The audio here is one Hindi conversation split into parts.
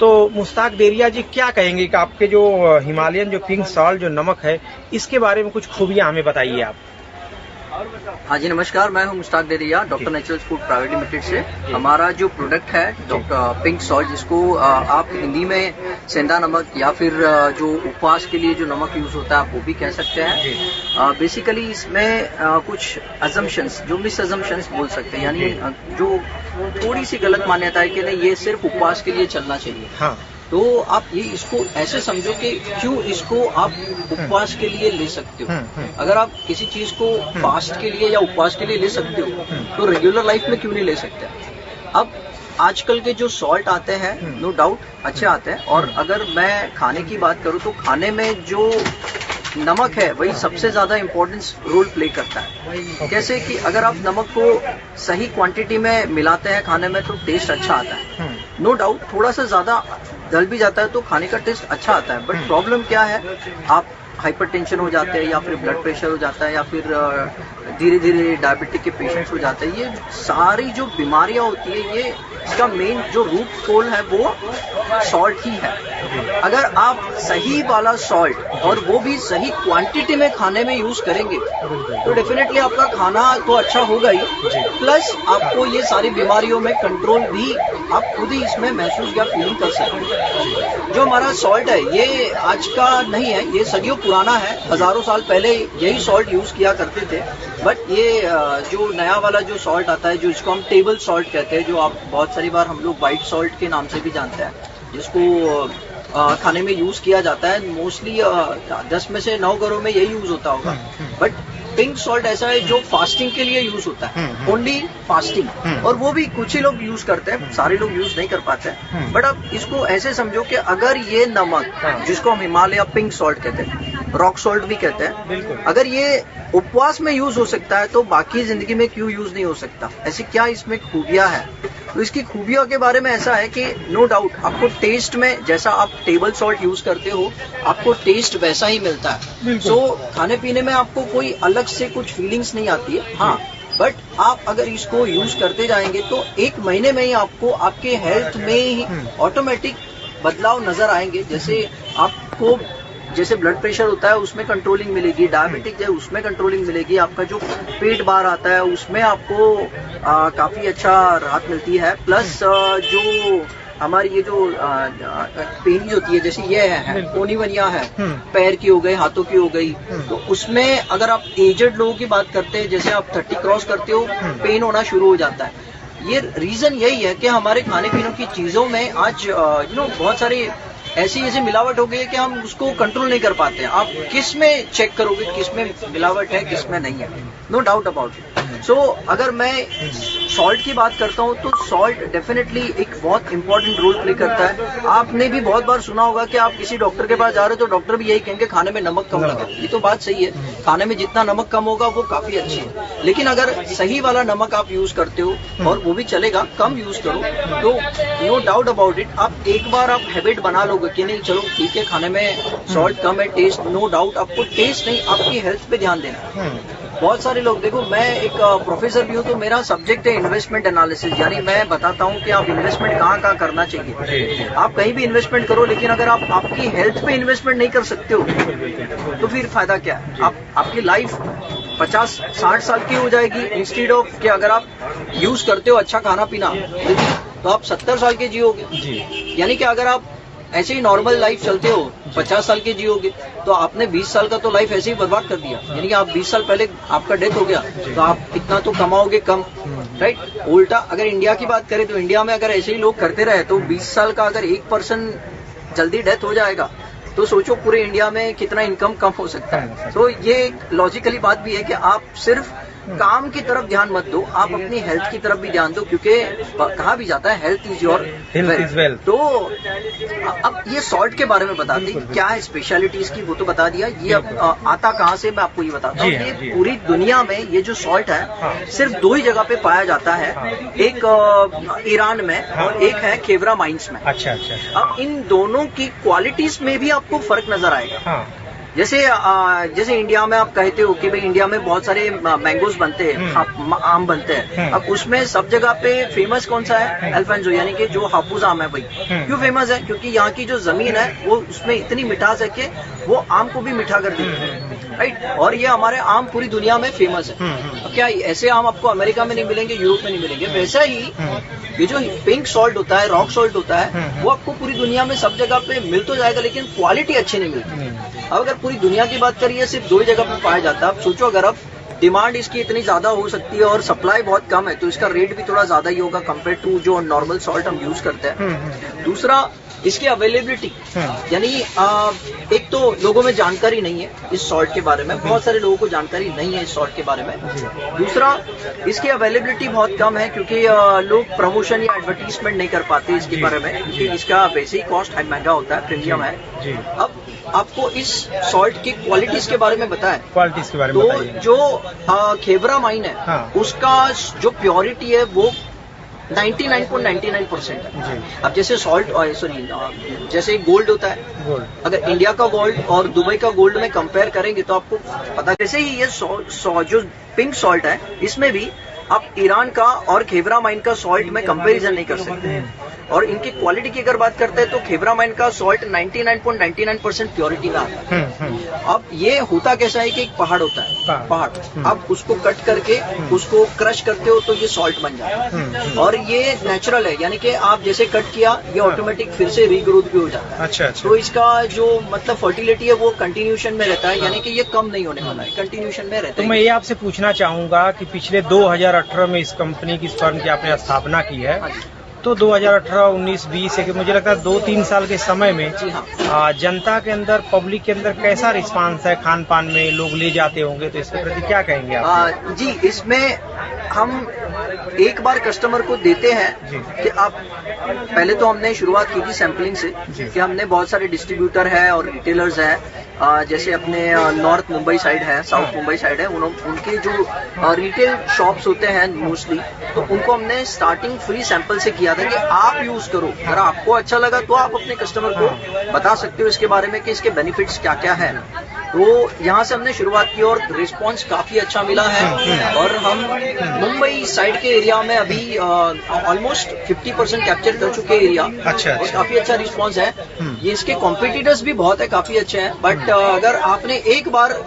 तो मुश्ताक देरिया जी क्या कहेंगे कि आपके जो हिमालयन जो पिंक सॉल्ट जो नमक है, इसके बारे में कुछ खूबियां हमें बताइए आप। हाँ जी नमस्कार, मैं हूँ मुश्ताक देरिया, doctor naturals food private limited से। हमारा जो प्रोडक्ट है डॉक्टर पिंक सॉल्ट, जिसको आप हिंदी में सेंधा नमक या फिर जो उपवास के लिए जो नमक यूज होता है आप वो भी कह सकते हैं। बेसिकली इसमें कुछ अजम्पशंस, जो मिस अजम्पशंस बोल सकते हैं, यानी जो थोड़ी सी गलत मान्यता है कि नहीं ये सिर्फ उपवास के लिए चलना चाहिए। हाँ। तो आप ये इसको ऐसे समझो कि क्यों इसको आप उपवास के लिए ले सकते हो। अगर आप किसी चीज को फास्ट के लिए या उपवास के लिए ले सकते हो तो रेगुलर लाइफ में क्यों नहीं ले सकते। अब आजकल के जो सॉल्ट आते हैं नो डाउट अच्छे आते हैं, और अगर मैं खाने की बात करूं तो खाने में जो नमक है वही सबसे ज्यादा इम्पोर्टेंस रोल प्ले करता है। कैसे कि अगर आप नमक को सही क्वांटिटी में मिलाते हैं खाने में तो टेस्ट अच्छा आता है। नो डाउट थोड़ा सा ज्यादा डल भी जाता है तो खाने का टेस्ट अच्छा आता है, बट प्रॉब्लम क्या है, आप हाइपरटेंशन हो जाते हैं या फिर ब्लड प्रेशर हो जाता है या फिर धीरे धीरे डायबिटिक के पेशेंट्स हो जाते हैं। ये सारी जो बीमारियां होती है ये इसका मेन जो रूट कोल है वो सॉल्ट ही है। अगर आप सही वाला सॉल्ट और वो भी सही क्वांटिटी में खाने में यूज करेंगे तो डेफिनेटली आपका खाना तो अच्छा होगा ही, प्लस आपको ये सारी बीमारियों में कंट्रोल भी आप खुद ही इसमें महसूस या फीलिंग कर सकते। जो हमारा सॉल्ट है ये आज का नहीं है, ये सदियों पुराना है। हजारों साल पहले यही सॉल्ट यूज किया करते थे, बट ये जो नया वाला जो सॉल्ट आता है, जो इसको हम टेबल सॉल्ट कहते हैं, जो आप बहुत सारी बार हम लोग व्हाइट सॉल्ट के नाम से भी जानते हैं, जिसको खाने में यूज किया जाता है। मोस्टली 10 में से 9 घरों में यही यूज होता होगा। बट पिंक सॉल्ट ऐसा है जो फास्टिंग के लिए यूज होता है, ओनली फास्टिंग, और वो भी कुछ ही लोग यूज करते हैं, सारे लोग यूज नहीं कर पाते हैं। बट आप इसको ऐसे समझो कि अगर ये नमक जिसको हम हिमालय पिंक सॉल्ट कहते हैं, रॉक सॉल्ट भी कहते हैं, अगर ये उपवास में यूज हो सकता है तो बाकी जिंदगी में क्यों यूज नहीं हो सकता। ऐसी क्या इसमें खूबियां है। तो इसकी खूबियों के बारे में ऐसा है कि नो डाउट आपको टेस्ट में, जैसा आप टेबल सॉल्ट यूज करते हो आपको टेस्ट वैसा ही मिलता है। सो खाने पीने में आपको कोई अलग से कुछ फीलिंग्स नहीं आती है। हाँ, बट आप अगर इसको यूज करते जाएंगे तो 1 महीने में ही आपको आपके हेल्थ में ही ऑटोमेटिक बदलाव नजर आएंगे। जैसे आपको जैसे ब्लड प्रेशर होता है उसमें कंट्रोलिंग मिलेगी, डायबिटिक है उसमें कंट्रोलिंग मिलेगी, आपका जो पेट बाहर आता है उसमें आपको काफी अच्छा राहत मिलती है। प्लस जो हमारी ये जो पेन होती है, जैसे ये है कोनिवनिया है, पैर की हो गई, हाथों की हो गई, तो उसमें अगर आप एजेड लोगों की बात करते हैं, जैसे आप 30 क्रॉस करते हो पेन होना शुरू हो जाता है। ये रीजन यही है कि हमारे खाने पीने की चीजों में आज बहुत सारी ऐसी मिलावट हो गई है कि हम उसको कंट्रोल नहीं कर पाते हैं। आप किस में चेक करोगे किस में मिलावट है किस में नहीं है, नो डाउट अबाउट इट। सो अगर मैं सॉल्ट की बात करता हूँ तो सॉल्ट डेफिनेटली एक बहुत इंपॉर्टेंट रोल प्ले करता है। आपने भी बहुत बार सुना होगा कि आप किसी डॉक्टर के पास जा रहे हो तो डॉक्टर भी यही कहेंगे खाने में नमक कम लगे। ये तो बात सही है, खाने में जितना नमक कम होगा वो काफी अच्छी है, लेकिन अगर सही वाला नमक आप यूज करते हो, और वो भी चलेगा कम यूज करो, तो नो डाउट अबाउट इट आप एक बार आप हैबिट बना लोगे कि नहीं चलो ठीक है खाने में सॉल्ट कम है, टेस्ट नो डाउट आपको टेस्ट नहीं आपकी हेल्थ पे ध्यान देना। बहुत सारे लोग, देखो मैं एक प्रोफेसर भी हूँ तो मेरा सब्जेक्ट है इन्वेस्टमेंट एनालिसिस, यानी मैं बताता हूँ कि आप इन्वेस्टमेंट कहाँ करना चाहिए। आप कहीं भी इन्वेस्टमेंट करो, लेकिन अगर आप आपकी हेल्थ पे इन्वेस्टमेंट नहीं कर सकते हो तो फिर फायदा क्या है। आपकी लाइफ 50-60 साल की हो जाएगी, इंस्टीड ऑफ कि अगर आप यूज करते हो अच्छा खाना पीना तो आप 70 साल के जियोगे। यानी कि अगर आप ऐसे ही नॉर्मल लाइफ चलते हो 50 साल के जियोगे तो आपने 20 साल का तो लाइफ ऐसे ही बर्बाद कर दिया। यानी कि आप 20 साल पहले आपका डेथ हो गया तो आप इतना तो कमाओगे कम, राइट। उल्टा अगर इंडिया की बात करें तो इंडिया में अगर ऐसे ही लोग करते रहे तो 20 साल का अगर 1% जल्दी डेथ हो जाएगा तो सोचो पूरे इंडिया में कितना इनकम कम हो सकता है। तो ये लॉजिकली बात भी है कि आप सिर्फ काम की तरफ ध्यान मत दो, आप अपनी हेल्थ की तरफ भी ध्यान दो, क्योंकि कहा भी जाता है हेल्थ इज योर वेल्थ। तो अब ये सॉल्ट के बारे में बता दें क्या है स्पेशलिटीज की, वो तो बता दिया। ये अब आता कहाँ से मैं आपको ये बताता हूँ। ये पूरी दुनिया में ये जो सॉल्ट है सिर्फ 2 ही जगह पे पाया जाता है, एक ईरान में और एक है खेवरा माइंस में। अच्छा। अब इन दोनों की क्वालिटीज में भी आपको फर्क नजर आएगा। जैसे इंडिया में आप कहते हो कि भाई इंडिया में बहुत सारे मैंगोज बनते हैं, आम बनते हैं। अब उसमें सब जगह पे फेमस कौन सा है? अल्फांसो, यानी कि जो हापुस आम है भाई। क्यों फेमस है? क्योंकि यहाँ की जो जमीन है वो उसमें इतनी मिठास है कि वो आम को भी मीठा कर देती है, राइट। और ये हमारे आम पूरी दुनिया में फेमस है। अब क्या ऐसे आम आपको अमेरिका में नहीं मिलेंगे, यूरोप में नहीं मिलेंगे? वैसा ही ये जो पिंक सॉल्ट होता है, रॉक सॉल्ट होता है, वो आपको पूरी दुनिया में सब जगह पे मिल तो जाएगा, लेकिन क्वालिटी अच्छी नहीं मिलती। अब अगर पूरी दुनिया की बात करिए, सिर्फ 2 जगह पे पाया जाता है। अब सोचो, अगर अब डिमांड इसकी इतनी ज्यादा हो सकती है और सप्लाई बहुत कम है, तो इसका रेट भी थोड़ा ज्यादा ही होगा कंपेयर टू जो नॉर्मल सॉल्ट हम यूज करते हैं। दूसरा, इसकी अवेलेबिलिटी, यानी एक तो लोगों में जानकारी नहीं है इस सॉल्ट के बारे में, बहुत सारे लोगों को जानकारी नहीं है इस सॉल्ट के बारे में। दूसरा, इसकी अवेलेबिलिटी बहुत कम है क्योंकि लोग प्रमोशन या एडवर्टीजमेंट नहीं कर पाते इसके बारे में, क्योंकि इसका वैसे ही कॉस्ट महंगा होता है, प्रीमियम है। अब आपको इस सॉल्ट की क्वालिटीज के बारे में बताएं, क्वालिटीज के बारे में बताइए। तो जो खेवरा माइन है, उसका जो प्योरिटी है वो 99.99% है। अब जैसे जैसे गोल्ड होता है, अगर इंडिया का गोल्ड और दुबई का गोल्ड में कंपेयर करेंगे तो आपको पता, जैसे ही ये जो पिंक सॉल्ट है, इसमें भी आप ईरान का और खेवरा माइन का सॉल्ट में कंपैरिजन नहीं कर सकते। और इनकी क्वालिटी की अगर बात करते हैं तो खेवरा माइन का सॉल्ट 99.99% प्योरिटी में आता है। अब ये होता कैसा है कि एक पहाड़ होता है, पहाड़, अब उसको कट करके उसको क्रश करते हो तो ये सॉल्ट बन जाता है। और ये नेचुरल है, यानी कि आप जैसे कट किया ये ऑटोमेटिक फिर से रीग्रोथ भी हो जाता है। अच्छा। तो इसका जो मतलब फर्टिलिटी है वो कंटिन्यूशन में रहता है, यानी कि ये कम नहीं होने वाला है, कंटिन्यूशन में रहता है। तो मैं ये आपसे पूछना चाहूंगा कि पिछले 2018 में इस कंपनी की, इस फर्म की आपने स्थापना की है, तो 2018, 19, 20 है कि मुझे लगता है 2-3 साल के समय में जनता के अंदर, पब्लिक के अंदर कैसा रिस्पांस है? खान पान में लोग ले जाते होंगे, तो इसके प्रति क्या कहेंगे आप? जी, इसमें हम एक बार कस्टमर को देते हैं कि आप, पहले तो हमने शुरुआत की थी सैम्पलिंग से, कि हमने बहुत सारे डिस्ट्रीब्यूटर है और रिटेलर्स है, जैसे अपने नॉर्थ मुंबई साइड है, साउथ मुंबई साइड है, उनके जो रिटेल शॉप्स होते हैं मोस्टली, तो उनको हमने स्टार्टिंग फ्री सैंपल से किया था कि आप यूज करो, अगर आपको अच्छा लगा तो आप अपने कस्टमर को बता सकते हो इसके बारे में कि इसके बेनिफिट्स क्या क्या है। तो यहाँ से हमने शुरुआत की और रिस्पांस काफी अच्छा मिला है। और हम मुंबई साइड के एरिया में अभी ऑलमोस्ट 50% कैप्चर कर चुके हैं एरिया। अच्छा। और काफी अच्छा रिस्पांस है। ये इसके कॉम्पिटिटर्स भी बहुत है, काफी अच्छे हैं, बट अगर आपने एक बार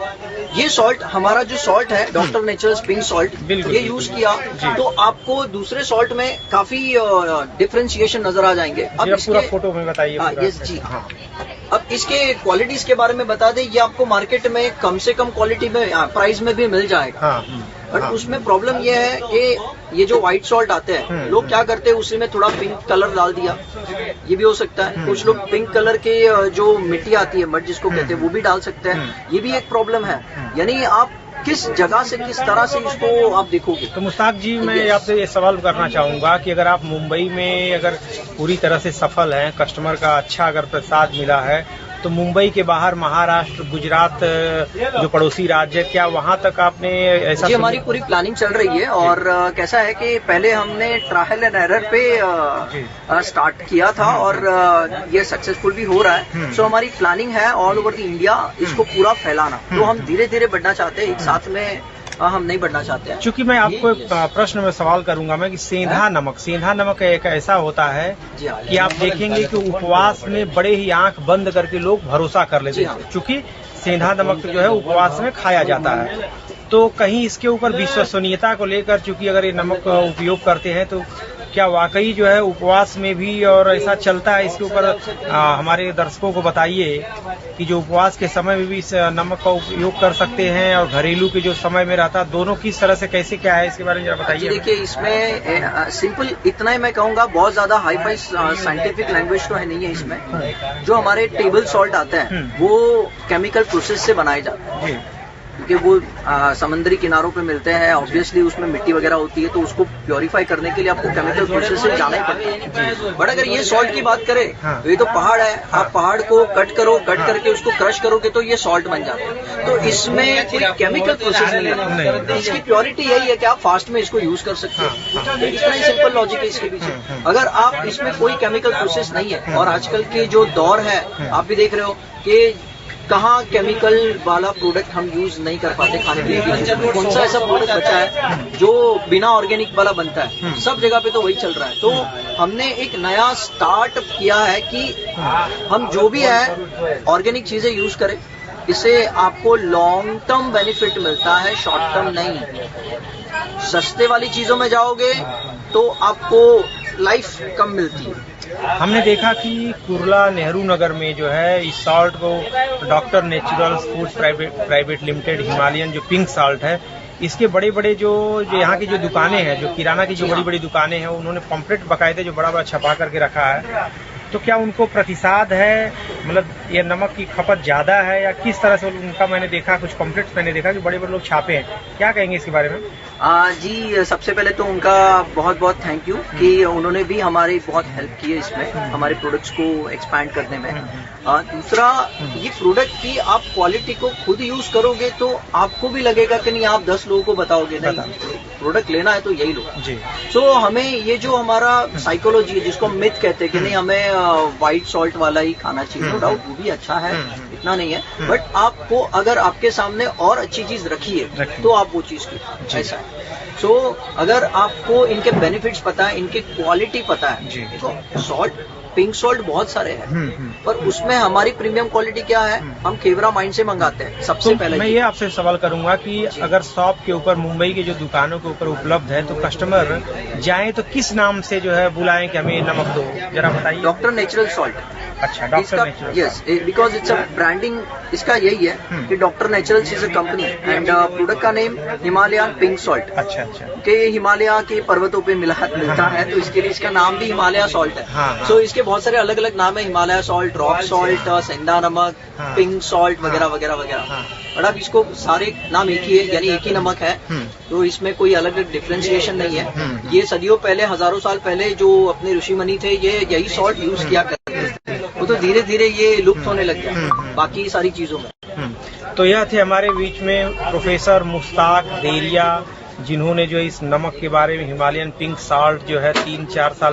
ये सॉल्ट, हमारा जो सॉल्ट है डॉक्टर नेचर्स पिंक सॉल्ट, ये यूज किया तो आपको दूसरे सॉल्ट में काफी डिफरेंशिएशन नजर आ जाएंगे। अब पूरा फोटो में बताइए। यस जी, हाँ। अब इसके क्वालिटीज के बारे में बता दें, ये आपको मार्केट में कम से कम क्वालिटी में, प्राइस में भी मिल जाएगा। बट उसमें प्रॉब्लम ये है कि ये जो व्हाइट सॉल्ट आते हैं, लोग क्या करते हैं, उसी में थोड़ा पिंक कलर डाल दिया, ये भी हो सकता है। कुछ लोग पिंक कलर के जो मिट्टी आती है, मड जिसको कहते हैं, वो भी डाल सकते हैं, ये भी एक प्रॉब्लम है। यानी आप किस जगह से, किस तरह से इसको आप देखोगे। तो मुश्ताक जी, मैं आपसे ये सवाल करना चाहूंगा कि अगर आप मुंबई में अगर पूरी तरह से सफल हैं, कस्टमर का अच्छा अगर प्रसाद मिला है, तो मुंबई के बाहर महाराष्ट्र, गुजरात जो पड़ोसी राज्य है, क्या वहां तक आपने ऐसा? जी, हमारी पूरी प्लानिंग चल रही है। और कैसा है कि पहले हमने ट्रायल एंड एरर पे स्टार्ट किया था और ये सक्सेसफुल भी हो रहा है। सो हमारी प्लानिंग है ऑल ओवर द इंडिया इसको पूरा फैलाना। तो हम धीरे धीरे बढ़ना चाहते हैं, एक साथ में हम नहीं बढ़ना चाहते हैं। चूंकि मैं आपको एक प्रश्न में सवाल करूंगा मैं कि सेंधा नमक एक ऐसा होता है कि आप देखेंगे कि उपवास में बड़े ही आंख बंद करके लोग भरोसा कर लेते हैं, चूंकि सेंधा नमक जो है उपवास में खाया जाता है। तो कहीं इसके ऊपर विश्वसनीयता को लेकर, चूंकि अगर ये नमक का उपयोग करते हैं, तो क्या वाकई जो है उपवास में भी और ऐसा चलता है? इसके ऊपर हमारे दर्शकों को बताइए कि जो उपवास के समय में भी इस नमक का उपयोग कर सकते हैं और घरेलू के जो समय में रहता है, दोनों किस तरह से, कैसे, क्या है, इसके बारे में जरा बताइए। देखिए, इसमें सिंपल इतना ही मैं कहूँगा, बहुत ज्यादा हाई फाई साइंटिफिक लैंग्वेज तो है नहीं है इसमें। जो हमारे टेबल सॉल्ट आते हैं वो केमिकल प्रोसेस से बनाए जाते हैं, क्योंकि वो समुद्री किनारों पे मिलते हैं। ऑब्वियसली उसमें मिट्टी वगैरह होती है, तो उसको प्योरीफाई करने के लिए आपको केमिकल प्रोसेस से जाना ही पड़ता है। बट अगर ये सॉल्ट की बात करें, तो ये तो पहाड़ है, आप पहाड़ को कट करो, कट करके उसको क्रश करोगे तो ये सॉल्ट बन जाता है। तो इसमें कोई केमिकल प्रोसेस नहीं है। इसकी प्योरिटी यही है कि आप फास्ट में इसको यूज कर सकते हो। इतना ही सिंपल लॉजिक है इसके पीछे। अगर आप इसमें कोई केमिकल प्रोसेस नहीं है, और आजकल के जो दौर है आप भी देख रहे हो कि कहाँ केमिकल वाला प्रोडक्ट हम यूज नहीं कर पाते खाने के लिए, कौन सा ऐसा प्रोडक्ट बचा है जो बिना ऑर्गेनिक वाला बनता है, सब जगह पे तो वही चल रहा है। तो हमने एक नया स्टार्ट किया है कि हम जो भी है ऑर्गेनिक चीजें यूज करें, इससे आपको लॉन्ग टर्म बेनिफिट मिलता है, शॉर्ट टर्म नहीं। सस्ते वाली चीजों में जाओगे तो आपको लाइफ कम मिलती है। हमने देखा कि कुर्ला नेहरू नगर में जो है इस सॉल्ट को doctor naturals foods private limited Himalayan जो पिंक सॉल्ट है, इसके बड़े बड़े जो यहाँ की जो दुकानें हैं, जो किराना की जो बड़ी बड़ी दुकानें हैं, उन्होंने पंपलेट बकायदे जो बड़ा बड़ा छपा करके रखा है। तो क्या उनको प्रतिसाद है, मतलब ये नमक की खपत ज्यादा है या किस तरह से उनका? मैंने देखा कुछ पंपलेट्स मैंने देखा कि बड़े बड़े लोग छापे हैं, क्या कहेंगे इसके बारे में? जी, सबसे पहले तो उनका बहुत बहुत थैंक यू कि उन्होंने भी हमारी बहुत हेल्प की है इसमें, हमारे प्रोडक्ट्स को एक्सपैंड करने में। दूसरा, ये प्रोडक्ट की आप क्वालिटी को खुद यूज करोगे तो आपको भी लगेगा कि नहीं, आप 10 लोगों को बताओगे नहीं प्रोडक्ट लेना है तो यही लो जी। सो हमें ये जो हमारा साइकोलॉजी है, जिसको हम मिथ कहते हैं कि नहीं हमें व्हाइट सॉल्ट वाला ही खाना चाहिए, नो डाउट वो भी अच्छा है, इतना नहीं है, बट आपको अगर आपके सामने और अच्छी चीज रखी है तो आप वो चीज की, ऐसा है। सो अगर आपको इनके बेनिफिट्स पता है, इनकी क्वालिटी पता है, तो सॉल्ट पिंक सॉल्ट बहुत सारे हैं, पर उसमें हमारी प्रीमियम क्वालिटी क्या है, हम खेवरा माइन से मंगाते हैं सबसे तो पहले। मैं ये आपसे सवाल करूंगा कि अगर शॉप के ऊपर मुंबई के जो दुकानों के ऊपर उपलब्ध है तो कस्टमर जाए तो किस नाम से जो है बुलाएं कि हमें नमक दो, जरा बताइए। Doctor natural salt. अच्छा, doctor natural. Yes, because it's a branding, इसका यही है कि Doctor Naturals is a company and product का नेम हिमालयन पिंक सॉल्ट। अच्छा अच्छा, के हिमालय के पर्वतों पे मिलता है, तो इसके लिए इसका नाम भी हिमालय सॉल्ट है। सो इसके बहुत सारे अलग अलग नाम है, हिमालय सॉल्ट, रॉक सॉल्ट, सेंधा नमक, पिंक सॉल्ट वगैरह वगैरह वगैरह, बट अब इसको सारे नाम एक ही है, यानी एक ही नमक है, तो इसमें कोई अलग अलग डिफ्रेंशिएशन नहीं है। ये सदियों पहले, हजारों साल पहले जो अपने ऋषि मुनि थे, ये यही सॉल्ट यूज किया करते थे, वो तो धीरे धीरे ये लुप्त होने लग गया बाकी सारी चीजों में। तो यह थे हमारे बीच में प्रोफेसर मुश्ताक देरिया, जिन्होंने जो इस नमक के बारे में हिमालयन पिंक सॉल्ट जो है 3-4 साल